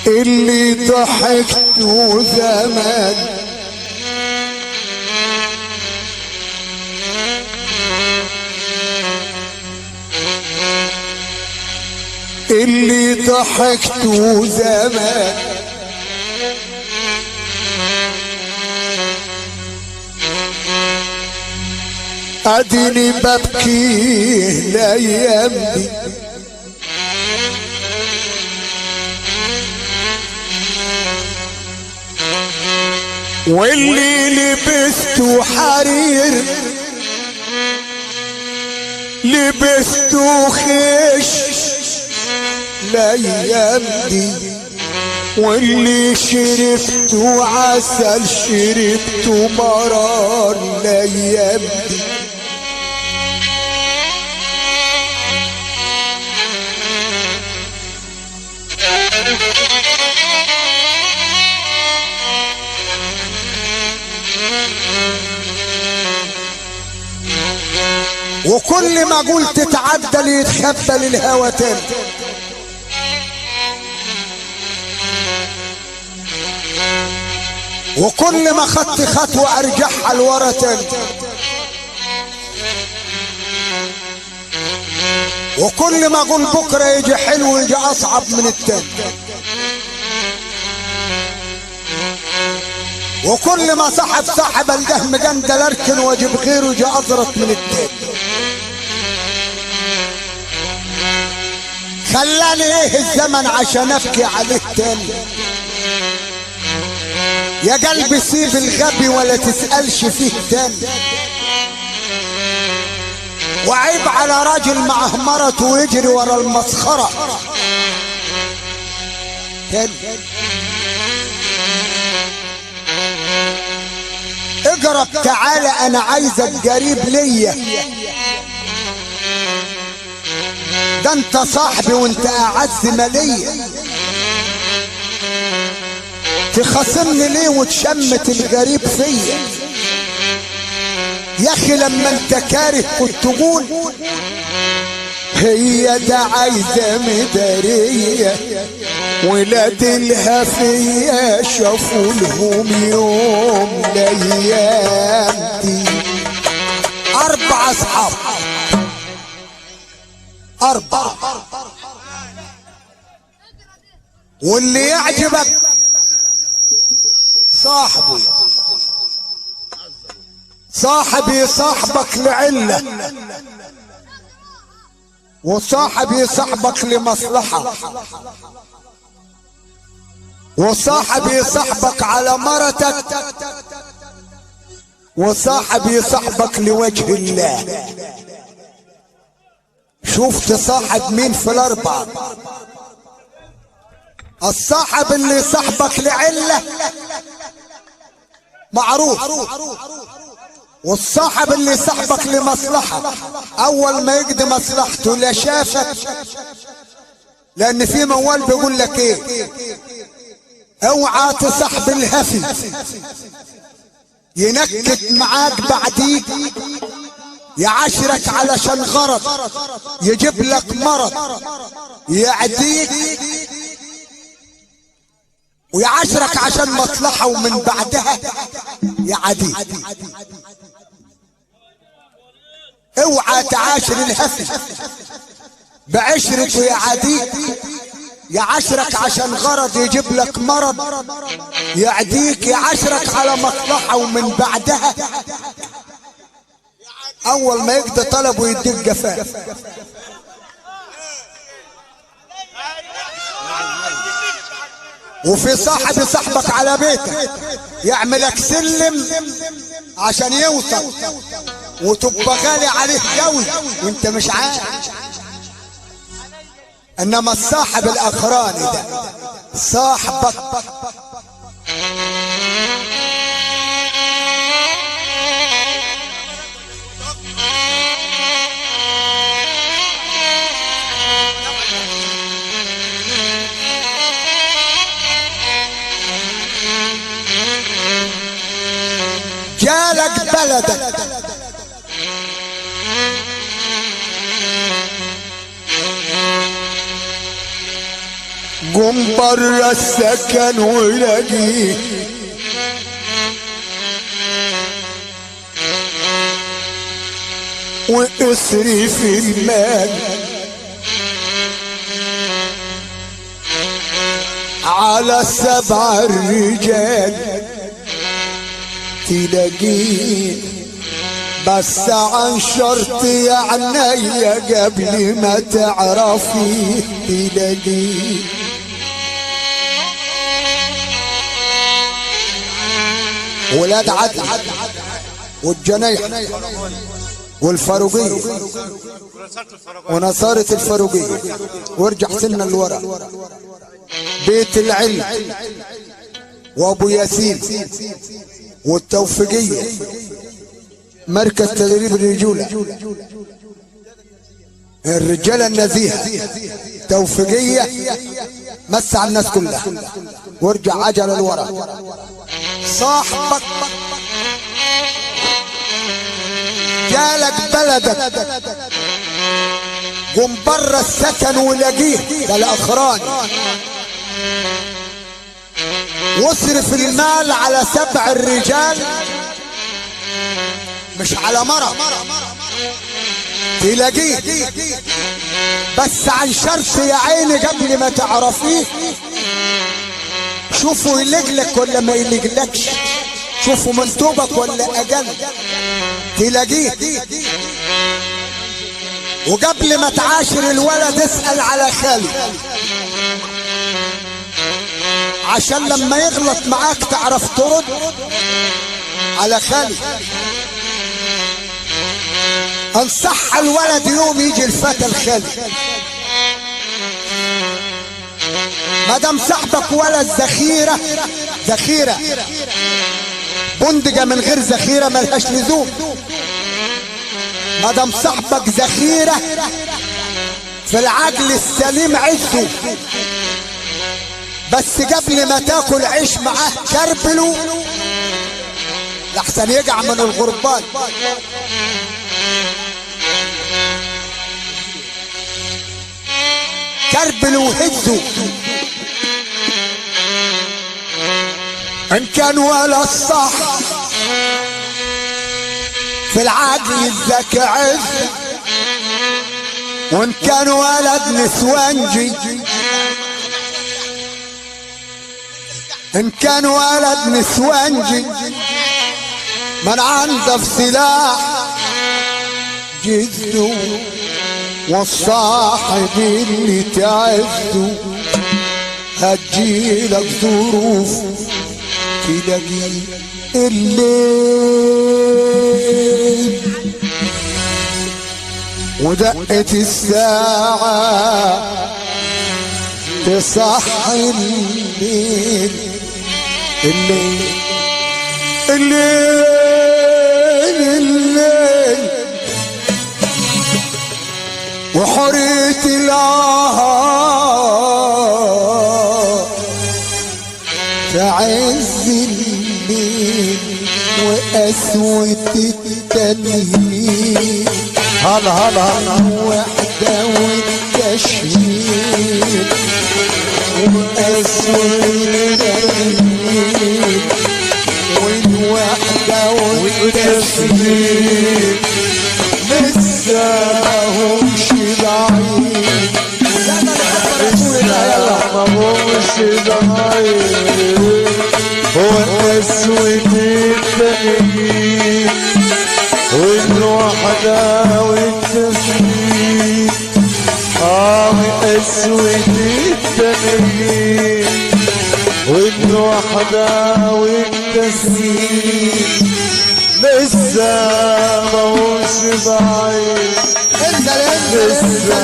اللي ضحكته زمان اللي ضحكته زمان اديني ببكي الايام دي واللي لبسته حرير لبسته خش الايام دي واللي شربته عسل شربته مرار الايام دي وكل ما قلت تعدل يتخبى للهوى تاني وكل ما خدت خطوة ارجعها لورا تاني وكل ما اقول بكرة يجي حلو يجي اصعب من التاني وكل ما صاحب القاه مجندل اركن واجيب غيره يجي ازرط من التاني خلاني ايه الزمن عشان ابكي عليه تاني يا قلبي سيب الغبي ولا تسألش فيه تاني وعيب على راجل معه مرته ويجري ورا المسخرة تاني اقرب تعالى انا عايزك قريب ليا ده انت صاحبي وانت اعز ماليا تخاصمني ليه وتشمت الغريب فيا يا اخي لما انت كاره كنت تقول هي ده عايزه مداريه ولاد الهفيه شافوا لهم يوم الايام دي 4 اصحاب 4 واللي يعجبك صاحبي صاحبك لعلة وصاحبي صاحبك لمصلحة وصاحبي صاحبك على مرتك وصاحبي صاحبك لوجه الله شوف تصاحب مين في ال4 الصاحب اللي صاحبك لعلة معروف والصاحب اللي صاحبك لمصلحة اول ما يقضي مصلحته لا شافك لان في موال بيقول لك ايه اوعى تصاحب الهفي ينكت معاك بعديك يعاشرك علشان غرض يجيب لك مرض يعديك ويعاشرك عشان مصلحة ومن بعدها يعاديك اوعى تعاشر الهفي بعشرته يعاديك يعاشرك عشان غرض يجيب لك مرض يعديك يعاشرك على مصلحة ومن بعدها اول ما يقضي طلبه يديك جفاف وفي صاحبك على بيتك يعملك سلم عشان يوصل وتبقى غالي عليه قوي وانت مش عارف انما الصاحب الاخراني ده صاحبك جالك بلدك قم برا السكن ولاقيه واصرف المال على 7 رجال تلاقيه، بس عن شرط يا عينيا قبل ما تعرفيه تلاقيه. ولاد عدل والجنيح والفاروقية ونصارة الفاروقية، وارجع سنة لورا، بيت العلم وابو ياسين والتوفيقية، مركز تدريب الرجولة، الرجالة النزيهة، توفيقية، مسع الناس كلها، وارجع عجل لورا. صاحبك جالك بلدك، قم برا السكن ولاقيه، ده الاخران، واصرف المال على 7 رجال، مش على مرة تلاقيه، بس عن شرط يا عيني قبل ما تعرفيه. شوفوا يلقلك ولا ما يلقلكش، شوفوا منتوبك ولا اقل تلاقيه. وقبل ما تعاشر الولد اسأل على خالي، عشان لما يغلط معاك تعرف ترد على خالي. انصح الولد يوم يجي الفتى الخالي، مادام صاحبك ولد ذخيرة بندقة من غير ذخيرة ملهاش لزوم. مادام صاحبك ذخيرة في العقل السليم عزه، بس قبل ما تاكل عيش معاه كربله لحسن يقع من الغربان. كربله وهزه، ان كان ولا الصح في العقل الذكي عز، وان كان ولد نسوانجي، ان كان ولد نسوانجي من عنده في سلاح جده، والصاحب اللي تعزه هتجيلك ظروف تلاقيه. الليل ودقت الساعة تصحي الليل، الليل الليل وحرية الله تعز الليل وقسوة التنهيد، هلا وحدة والتشهيد وقسوة التنهيد والوحدة والتشهيد. لسه ماهمش بعيد، لسه ماهمش بعيد، وقسوة التنهيد والوحدة والتسليم. وقسوة التنهيد والوحدة والتسليم. لسه ماهوش بعيد، لسه